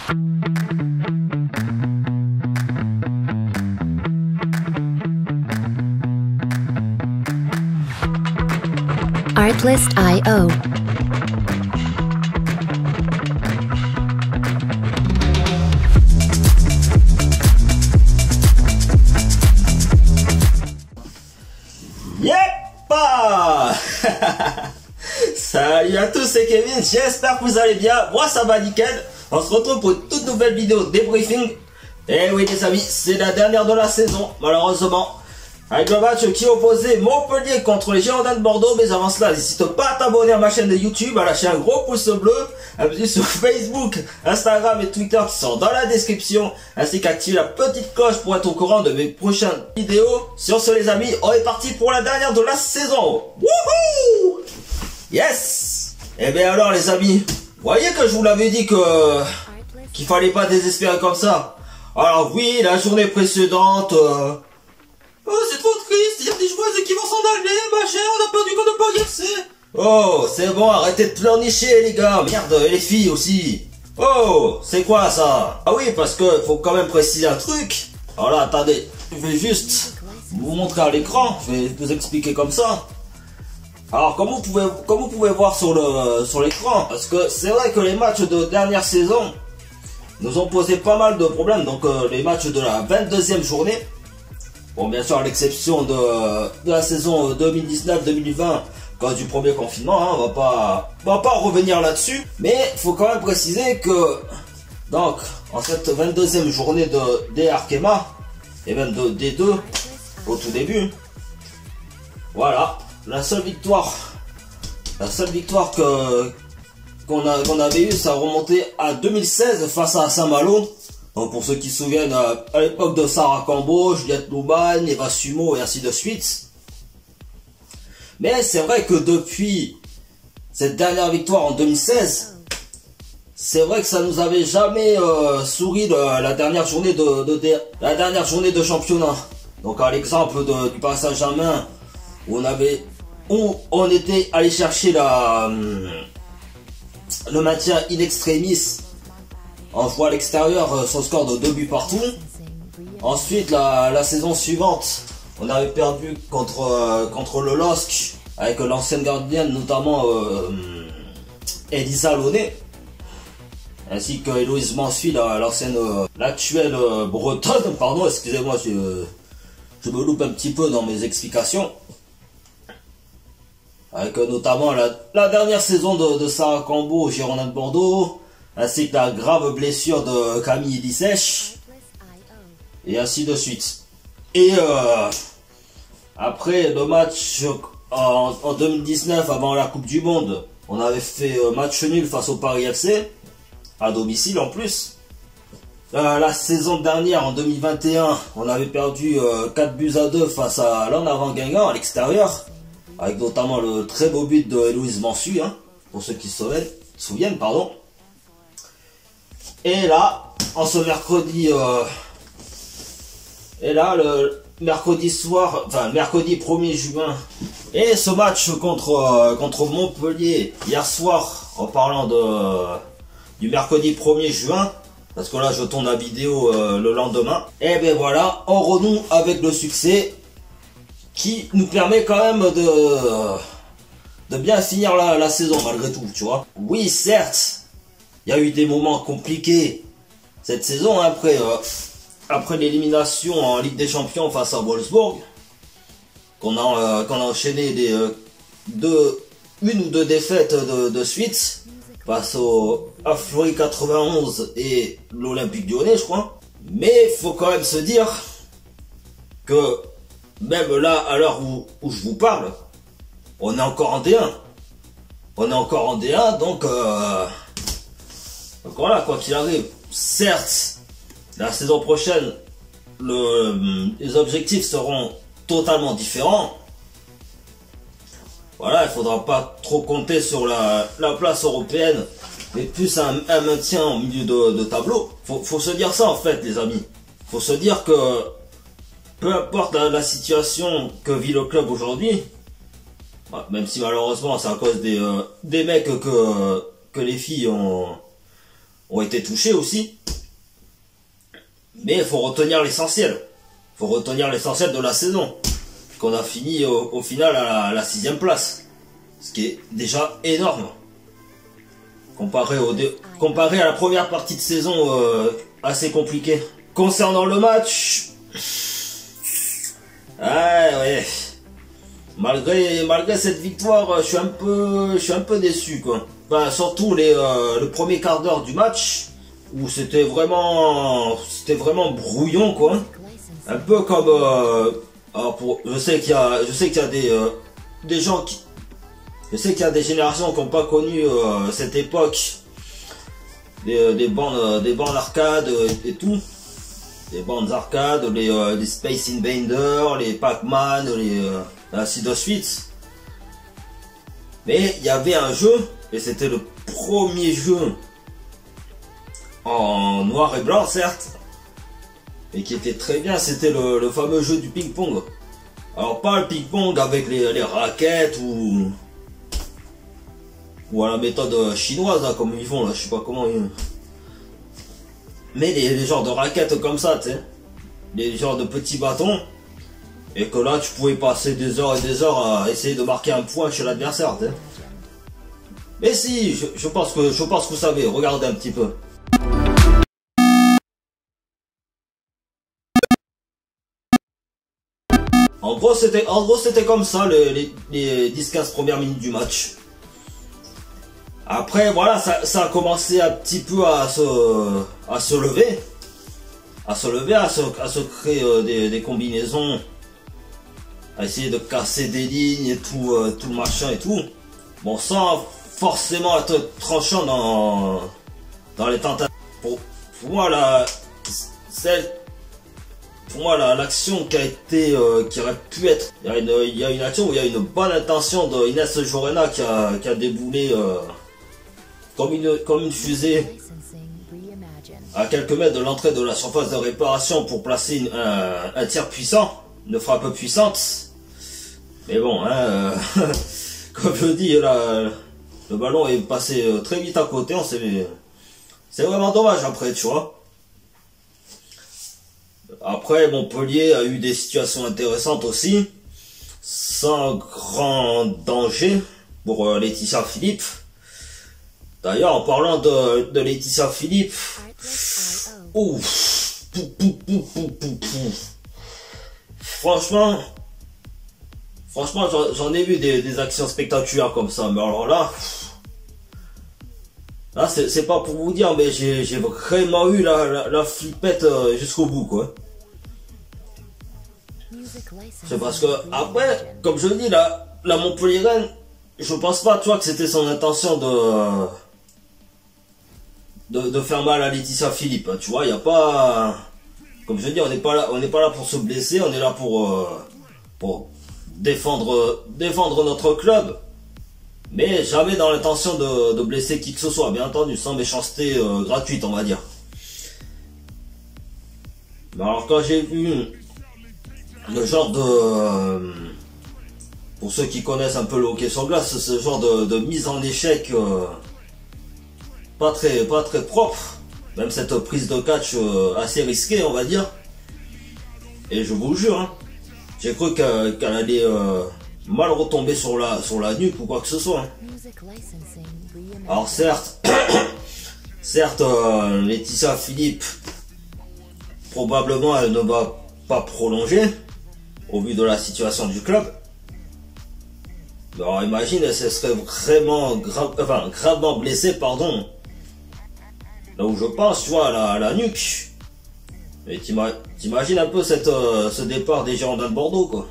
Artlist.io. Yeppa. Salut à tous, c'est Kevin, j'espère que vous allez bien, moi ça va nickel. On se retrouve pour une toute nouvelle vidéo débriefing. Et oui les amis, c'est la dernière de la saison, malheureusement. Avec le match qui opposait Montpellier contre les Girondins de Bordeaux. Mais avant cela, n'hésite pas à t'abonner à ma chaîne de YouTube, à lâcher un gros pouce bleu, à me suivre sur Facebook, Instagram et Twitter qui sont dans la description, ainsi qu'activer la petite cloche pour être au courant de mes prochaines vidéos. Sur ce les amis, on est parti pour la dernière de la saison. Wouhou! Yes! Et bien alors les amis, vous voyez que je vous l'avais dit qu'il fallait pas désespérer comme ça. Alors oui, la journée précédente... Oh, c'est trop triste, il y a des joueuses qui vont s'en aller, machin, on a perdu contre le Paris FC. Oh, c'est bon, arrêtez de pleurnicher les gars, merde, et les filles aussi. Oh, c'est quoi ça? Ah oui, parce que faut quand même préciser un truc. Alors là, attendez, je vais juste vous montrer à l'écran, je vais vous expliquer comme ça. Alors, comme vous pouvez voir sur l'écran, parce que c'est vrai que les matchs de dernière saison nous ont posé pas mal de problèmes, donc les matchs de la 22e journée. Bon, bien sûr, à l'exception de la saison 2019-2020, cause du premier confinement, hein, on va pas revenir là-dessus. Mais il faut quand même préciser que, donc, en cette 22e journée de D-Arkema, et même de D2, au tout début, voilà, la seule victoire qu'on avait eue, ça remontait à 2016 face à Saint-Malo. Donc pour ceux qui se souviennent, à l'époque de Sarah Cambo, Juliette Louban, Eva Sumo et ainsi de suite. Mais c'est vrai que depuis cette dernière victoire en 2016, c'est vrai que ça nous avait jamais souri la dernière journée de championnat. Donc à l'exemple du Paris Saint-Germain, où on était allé chercher le maintien in extremis. On joue à l'extérieur sur le score de 2 buts partout. Ensuite, la saison suivante, on avait perdu contre le LOSC avec l'ancienne gardienne, notamment Elisa Launay, ainsi que Héloïse Mansuy, l'actuelle bretonne. Pardon, excusez-moi, je me loupe un petit peu dans mes explications. Avec notamment la dernière saison de Sarah Cambo au Girondins de Bordeaux, ainsi que la grave blessure de Camille Dissèche, et ainsi de suite. Et après le match en 2019, avant la Coupe du Monde, on avait fait match nul face au Paris FC, à domicile en plus. La saison dernière, en 2021, on avait perdu 4-2 face à l'En Avant Guingamp à l'extérieur, avec notamment le très beau but de Héloïse Mansuy, hein, pour ceux qui se souviennent, pardon. Et là, en ce mercredi, le mercredi soir, enfin mercredi 1er juin, et ce match contre Montpellier hier soir, en parlant du mercredi 1er juin, parce que là je tourne la vidéo le lendemain, et ben voilà, on renoue avec le succès qui nous permet quand même de bien finir la saison malgré tout, tu vois. Oui, certes, il y a eu des moments compliqués cette saison, hein, après l'élimination en Ligue des Champions face à Wolfsburg, qu'on a enchaîné une ou deux défaites de suite face à Fleury 91 et l'Olympique Lyonnais, je crois. Mais il faut quand même se dire que même là, à l'heure où je vous parle, on est encore en D1. On est encore en D1, donc voilà, quoi qu'il arrive. Certes, la saison prochaine, les objectifs seront totalement différents. Voilà, il faudra pas trop compter sur la place européenne, mais plus un maintien au milieu de tableau. Faut se dire ça en fait, les amis. Faut se dire que peu importe la situation que vit le club aujourd'hui, même si malheureusement c'est à cause des mecs que les filles ont été touchées aussi. Mais il faut retenir l'essentiel. Il faut retenir l'essentiel de la saison. Qu'on a fini au final à la 6e place. Ce qui est déjà énorme. Comparé à la première partie de saison assez compliquée. Concernant le match... ouais. Malgré cette victoire, je suis un peu déçu, quoi. Enfin, surtout le premier quart d'heure du match, où c'était vraiment brouillon, quoi. Un peu comme, je sais qu'il y a des gens qui, je sais qu'il y a des générations qui n'ont pas connu cette époque des bornes arcade et tout. Les bandes arcades, les Space Invaders, les Pac-Man, ainsi de suite. Mais il y avait un jeu, et c'était le premier jeu en noir et blanc, certes, et qui était très bien, c'était le fameux jeu du ping-pong. Alors pas le ping-pong avec les raquettes ou à la méthode chinoise, là, comme ils font, là, je sais pas comment ils... Mais les genres de raquettes comme ça, tu sais. Les genres de petits bâtons. Et que là, tu pouvais passer des heures et des heures à essayer de marquer un point chez l'adversaire, tu sais. Mais si, je pense que vous savez, regardez un petit peu. En gros, c'était comme ça, les 10-15 premières minutes du match. Après, voilà, ça a commencé un petit peu à se lever, à se créer des combinaisons, à essayer de casser des lignes et tout le machin et tout. Bon, sans forcément être tranchant dans les tentatives. Pour moi, l'action qui aurait pu être, il y a une action où il y a une bonne intention de Inès Jorena qui a déboulé comme une fusée à quelques mètres de l'entrée de la surface de réparation pour placer un tir puissant, une frappe puissante. Mais bon, hein, comme je dis, là, le ballon est passé très vite à côté. C'est vraiment dommage après, tu vois. Après, Montpellier a eu des situations intéressantes aussi, sans grand danger pour Laetitia Philippe. D'ailleurs, en parlant de Laetitia Philippe, franchement, j'en ai vu des actions spectaculaires comme ça, mais alors là, c'est pas pour vous dire, mais j'ai vraiment eu la flippette jusqu'au bout, quoi. C'est parce que, après, comme je dis, la Montpellieraine, je pense pas, tu vois, que c'était son intention de faire mal à Laetitia Philippe, hein, tu vois, il y a pas, comme je dis, on n'est pas là pour se blesser, on est là pour défendre notre club, mais jamais dans l'intention de blesser qui que ce soit, bien entendu, sans méchanceté gratuite, on va dire. Mais alors quand j'ai vu le genre de, pour ceux qui connaissent un peu le hockey sur glace, ce genre de mise en échec pas très propre, même cette prise de catch assez risquée, on va dire. Et je vous jure, hein, j'ai cru qu'elle allait mal retomber sur la nuque ou quoi que ce soit. Hein. Alors certes, Laetitia Philippe, probablement elle ne va pas prolonger au vu de la situation du club. Alors imagine, elle se serait vraiment gravement blessée, pardon. Là où je pense, tu vois, à la nuque. Et t'imagines un peu ce départ des Girondins de Bordeaux, quoi.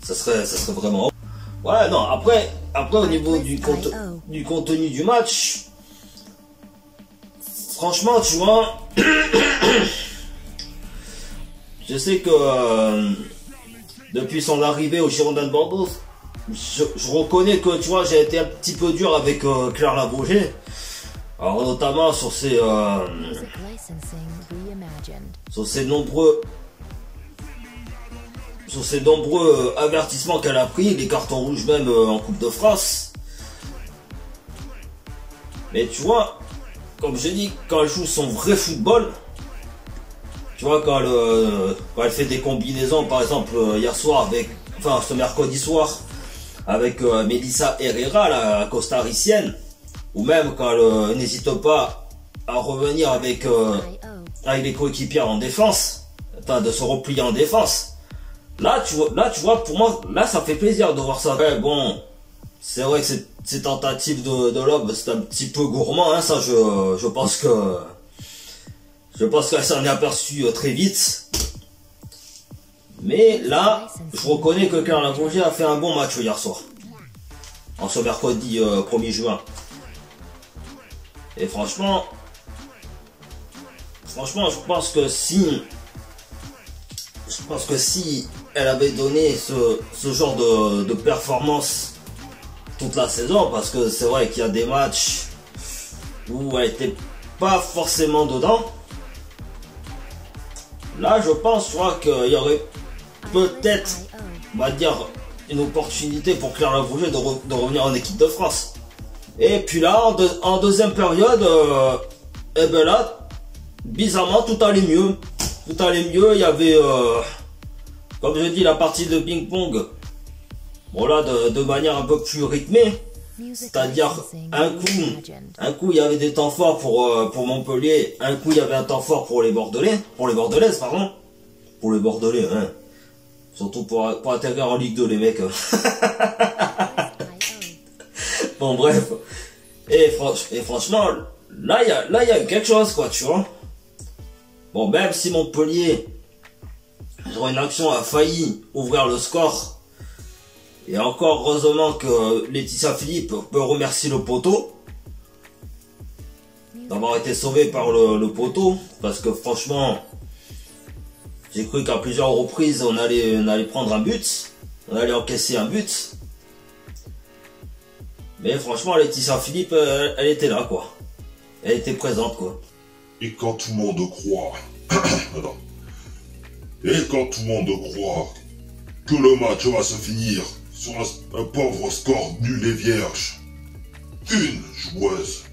Ça serait vraiment... Ouais, non, après au niveau du contenu du match, franchement, tu vois, je sais que depuis son arrivée aux Girondins de Bordeaux, je reconnais que, tu vois, j'ai été un petit peu dur avec Claire Labauger. Alors notamment sur ces nombreux avertissements qu'elle a pris, les cartons rouges même en Coupe de France. Mais tu vois, comme j'ai dit, quand elle joue son vrai football, Tu vois, quand elle fait des combinaisons, par exemple, hier soir ce mercredi soir, avec Melissa Herrera, la costaricienne, ou même quand elle n'hésite pas à revenir avec les coéquipières en défense, enfin, de se replier en défense. Là, tu vois, pour moi, là, ça fait plaisir de voir ça. Ouais, bon, c'est vrai que ces tentatives de lob, c'est un petit peu gourmand, hein, ça, je pense qu'elle s'en est aperçue très vite. Mais là, je reconnais que Claire Lavoisier a fait un bon match hier soir. En ce mercredi 1er juin. Et franchement, je pense que si elle avait donné ce genre de performance toute la saison, parce que c'est vrai qu'il y a des matchs où elle était pas forcément dedans. Là, je pense, qu'il y aurait peut-être, on va dire, une opportunité pour Claire Lavoisier de revenir en équipe de France. Et puis là, en deuxième période, et ben là, bizarrement, tout allait mieux. Tout allait mieux, il y avait, comme je dis, la partie de ping-pong. Bon là, de manière un peu plus rythmée. C'est-à-dire, un coup, il y avait des temps forts pour Montpellier. Un coup, il y avait un temps fort pour les Bordelais. Pour les Bordelaises, pardon. Pour les Bordelais, hein. Surtout pour atterrir en Ligue 2, les mecs. Bon, bref. Et franchement, là, il y a eu quelque chose, quoi, tu vois. Bon, même si Montpellier, sur une action, a failli ouvrir le score. Et encore, heureusement que Laetitia Philippe peut remercier le poteau d'avoir été sauvé par le poteau. Parce que franchement, j'ai cru qu'à plusieurs reprises, on allait prendre un but. On allait encaisser un but. Mais franchement, Laetitia Philippe, elle était là, quoi. Elle était présente, quoi. Et quand tout le monde croit... Et quand tout le monde croit que le match va se finir sur un pauvre score nul et vierge, une joueuse,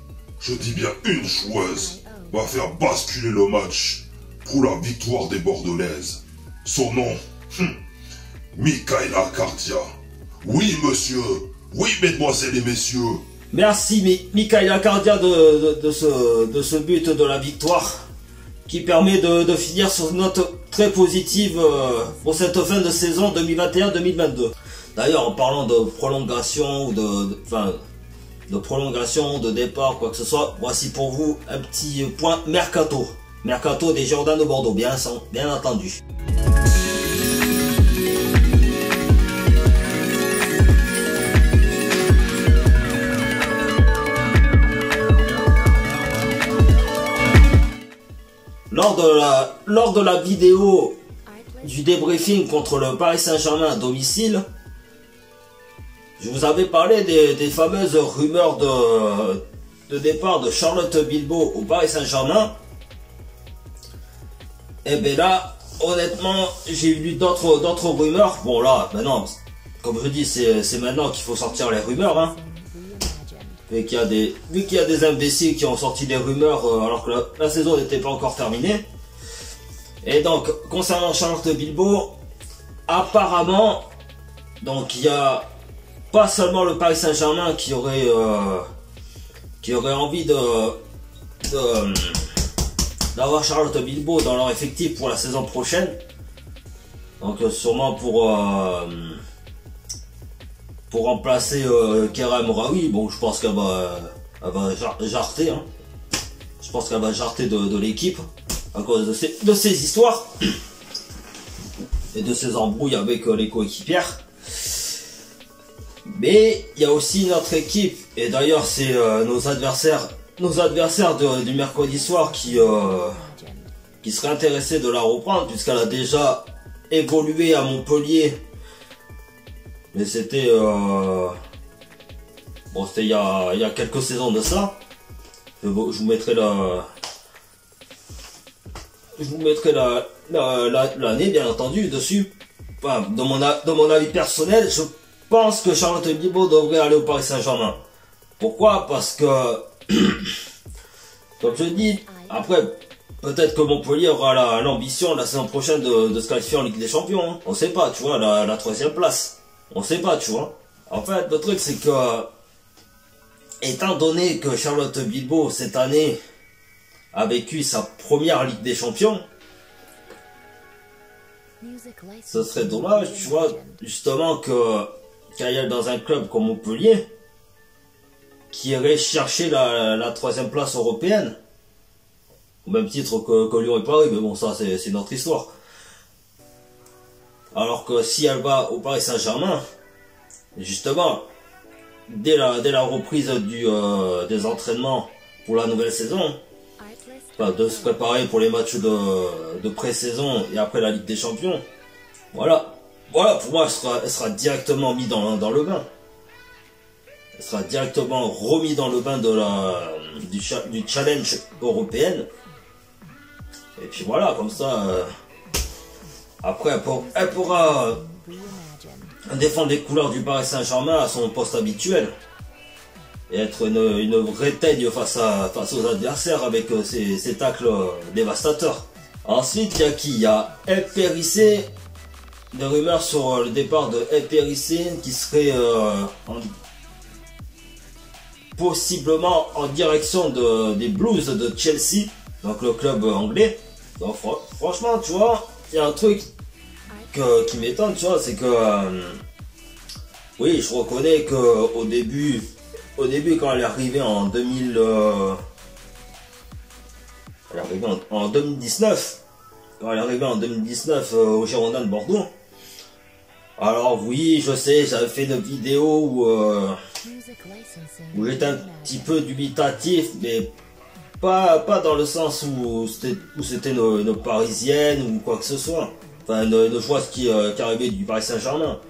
je dis bien une joueuse, va faire basculer le match pour la victoire des Bordelaises. Son nom, Michaela Cardia. Oui, monsieur. Oui, mesdemoiselles et messieurs. Merci Michaela Cardia de ce but de la victoire qui permet de finir sur une note très positive pour cette fin de saison 2021-2022. D'ailleurs, en parlant de prolongation ou de prolongation, de départ, quoi que ce soit, voici pour vous un petit point mercato. Mercato des Girondins de Bordeaux, bien entendu. Lors de la vidéo du débriefing contre le Paris Saint-Germain à domicile, je vous avais parlé des fameuses rumeurs de départ de Charlotte Bilbao au Paris Saint-Germain. Et bien là, honnêtement, j'ai lu d'autres rumeurs. Bon là, maintenant, comme je dis, c'est maintenant qu'il faut sortir les rumeurs, hein. Vu qu'il y a des imbéciles qui ont sorti des rumeurs alors que la saison n'était pas encore terminée. Et donc, concernant Charlotte Bilbao, apparemment, donc il y a pas seulement le Paris Saint-Germain qui aurait envie d'avoir Charlotte Bilbao dans leur effectif pour la saison prochaine. Donc sûrement pour remplacer Kerem Raoui. Bon, je pense qu'elle va jarter, hein. Je pense qu'elle va jarter de l'équipe à cause de ces histoires et de ces embrouilles avec les coéquipières. Mais il y a aussi notre équipe, et d'ailleurs c'est nos adversaires du mercredi soir qui seraient intéressés de la reprendre, puisqu'elle a déjà évolué à Montpellier. Mais c'était il y a quelques saisons de ça. Je vous mettrai l'année bien entendu dessus. Enfin, de mon avis personnel, je pense que Charlotte Bilbao devrait aller au Paris Saint-Germain. Pourquoi? Parce que comme je dis, après peut-être que Montpellier aura l'ambition la saison prochaine de se qualifier en Ligue des Champions. Hein. On sait pas, tu vois, la 3e place. On sait pas, tu vois. En fait, le truc, c'est que, étant donné que Charlotte Bilbao, cette année, a vécu sa première Ligue des Champions, ce serait dommage, tu vois, justement, qu'elle aille dans un club comme Montpellier, qui irait chercher la 3e place européenne, au même titre que Lyon et Paris, mais bon, ça, c'est notre histoire. Alors que si elle va au Paris Saint-Germain, justement, dès la reprise des entraînements pour la nouvelle saison, enfin, de se préparer pour les matchs de pré-saison et après la Ligue des Champions, voilà, pour moi, elle sera directement mise dans le bain. Elle sera directement remise dans le bain du challenge européen. Et puis voilà, comme ça, après, elle pourra défendre les couleurs du Paris Saint-Germain à son poste habituel. Et être une vraie teigne face aux adversaires avec ses tacles dévastateurs. Ensuite, il y a qui? Il y a El Périssé. Des rumeurs sur le départ de El Périssé qui serait possiblement en direction des Blues de Chelsea, donc le club anglais. Donc franchement, tu vois, il y a un truc qui m'étonne, tu vois, c'est que oui, je reconnais que au début quand elle est arrivée en 2019, quand elle est arrivée en 2019 au Girondins de Bordeaux. Alors oui, je sais, j'avais fait une vidéo où j'étais un petit peu dubitatif, mais pas dans le sens où c'était une parisienne ou quoi que ce soit. Enfin, une joueuse qui arrivait du Paris Saint-Germain.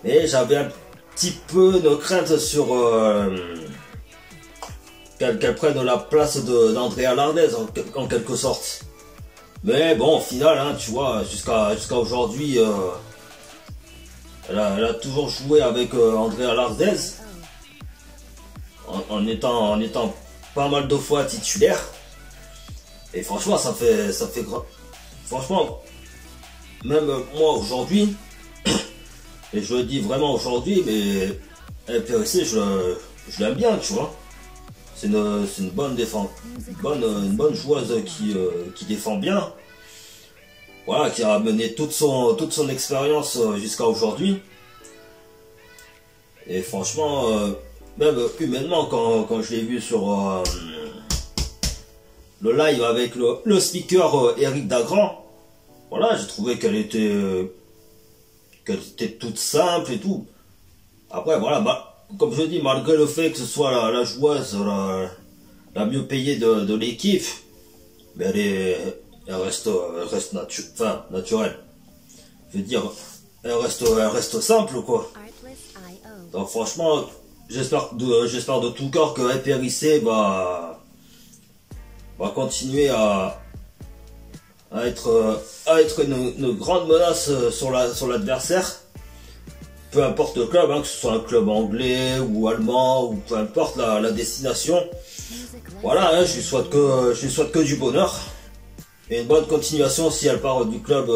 Et j'avais un petit peu de crainte sur qu'elle prenne la place d'Andrea Lardez en quelque sorte. Mais bon, au final, hein, tu vois, jusqu'à aujourd'hui, elle a toujours joué avec Andrea Lardez en étant pas mal de fois titulaire. Et franchement, ça fait grave. Franchement, même moi aujourd'hui, et je le dis vraiment aujourd'hui, mais El Périssé, je l'aime bien, tu vois. C'est une bonne défense, une bonne joueuse qui défend bien. Voilà, qui a mené toute son expérience jusqu'à aujourd'hui. Et franchement, même humainement, quand je l'ai vu sur le live avec le speaker Eric Dagrand, voilà, j'ai trouvé qu'elle était toute simple et tout. Après, voilà, comme je dis, malgré le fait que ce soit la joueuse la mieux payée de l'équipe, mais elle reste naturelle. Je veux dire, elle reste simple, quoi. Donc franchement, j'espère de tout cœur que El Périssé va continuer à être une grande menace sur l'adversaire. Peu importe le club, hein, que ce soit un club anglais ou allemand, ou peu importe la destination. Voilà, hein, je lui souhaite que du bonheur. Et une bonne continuation si elle part du club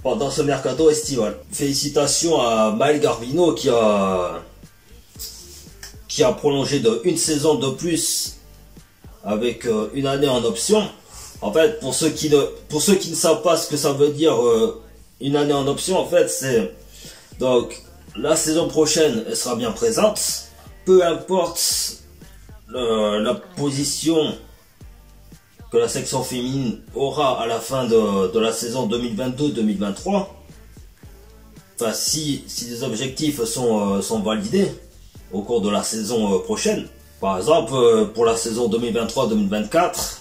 pendant ce mercato estival. Félicitations à Maël Garvino qui a prolongé une saison de plus avec une année en option. En fait, pour ceux qui ne savent pas ce que ça veut dire une année en option, en fait, c'est donc la saison prochaine, elle sera bien présente. Peu importe la position que la section féminine aura à la fin de la saison 2022-2023. Enfin, si les objectifs sont validés au cours de la saison prochaine. Par exemple, pour la saison 2023-2024,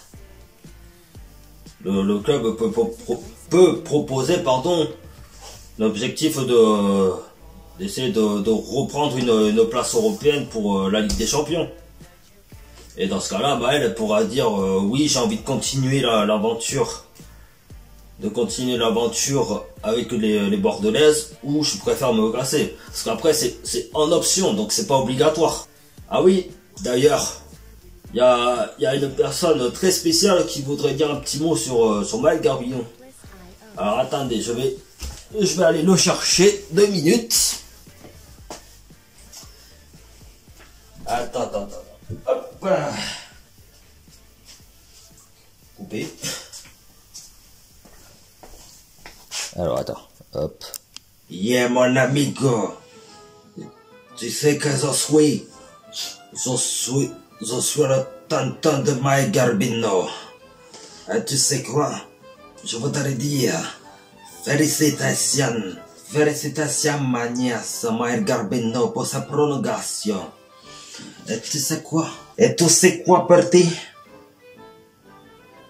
le club peut proposer l'objectif d'essayer de reprendre une place européenne pour la Ligue des Champions. Et dans ce cas-là, elle pourra dire oui, j'ai envie de continuer l'aventure, avec les Bordelaises, ou je préfère me classer. Parce qu'après c'est en option, donc c'est pas obligatoire. Ah oui, d'ailleurs, il y a une personne très spéciale qui voudrait dire un petit mot sur Maël Garbillon. Alors attendez, je vais aller le chercher 2 minutes. Attends. Hop. Couper. Alors attends, hop. Yeah mon amigo. Tu sais que je suis le tonton de Maël Garbillon. Et tu sais quoi? Je voudrais dire félicitations ma nièce Maël Garbillon pour sa prolongation. Et tu sais quoi? Petit?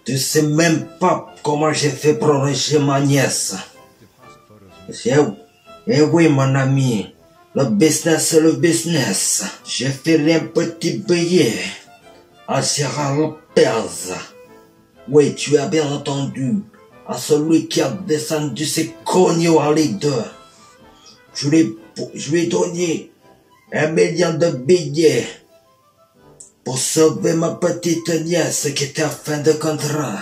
Tu sais même pas comment j'ai fait prolonger ma nièce. Eh oui mon ami, le business c'est le business. J'ai fait un petit billet à Gérard Lopez. Oui, tu as bien entendu. À celui qui a descendu ses cognos en Ligue 2. Je lui ai donné 1 million de billets pour sauver ma petite nièce qui était en fin de contrat.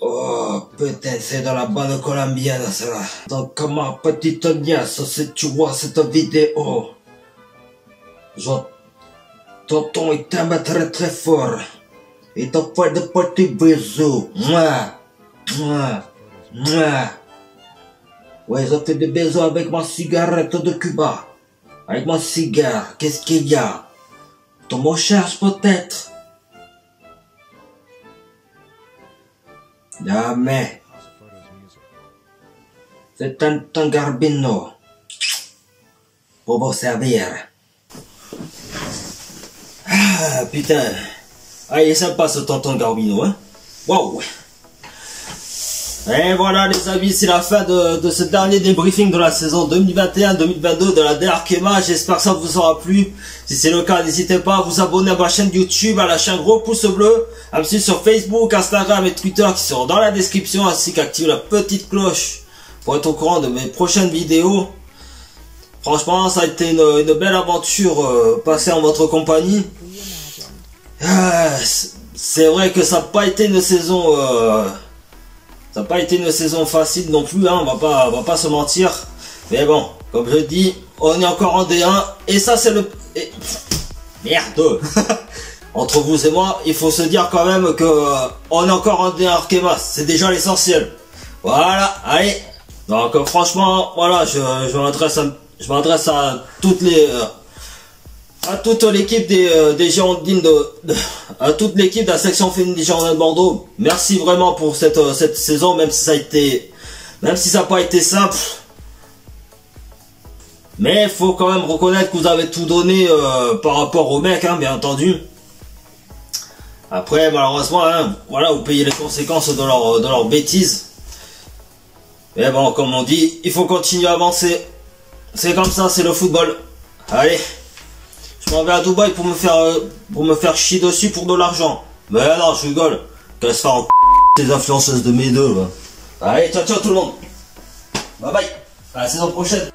Oh putain, c'est de la bonne colombienne cela. Donc ma petite nièce, si tu vois cette vidéo, tonton il t'aime très très fort. Il te fait de petits bisous. Ouais, je fais des bisous avec ma cigarette de Cuba. Avec mon cigare, qu'est-ce qu'il y a? Tu me cherches peut-être? Non mais... C'est un Garbillon. Pour vous servir. Ah putain. Ah, il est sympa ce tonton Garbillon, hein. Wow. Et voilà les amis, c'est la fin de ce dernier débriefing de la saison 2021-2022 de la DRKMA. J'espère que ça vous aura plu. Si c'est le cas, n'hésitez pas à vous abonner à ma chaîne YouTube, à lâcher un gros pouce bleu, à me suivre sur Facebook, Instagram et Twitter qui seront dans la description, ainsi qu'activer la petite cloche pour être au courant de mes prochaines vidéos. Franchement, ça a été une belle aventure passée en votre compagnie. C'est vrai que ça n'a pas été une saison... Ça n'a pas été une saison facile non plus, hein, on va pas se mentir. Mais bon, comme je dis, on est encore en D1. Et ça c'est le... Merde. Entre vous et moi, il faut se dire quand même que on est encore en D1 Arkema. C'est déjà l'essentiel. Voilà, allez. Donc franchement, voilà, je m'adresse à toutes les... à toute l'équipe des Girondines à toute l'équipe de la section féminine des Girondins de Bordeaux. Merci vraiment pour cette saison, même si ça n'a pas été simple. Mais il faut quand même reconnaître que vous avez tout donné par rapport aux mecs, hein, bien entendu. Après, malheureusement, hein, voilà, vous payez les conséquences de leur bêtises. Mais bon, comme on dit, il faut continuer à avancer. C'est comme ça, c'est le football. Allez. Je m'en vais à Dubaï pour me faire chier dessus pour de l'argent. Mais non, je rigole. Qu'elle se fait en ces influenceuses de mes deux là. Allez, ciao ciao tout le monde. Bye bye. À la saison prochaine.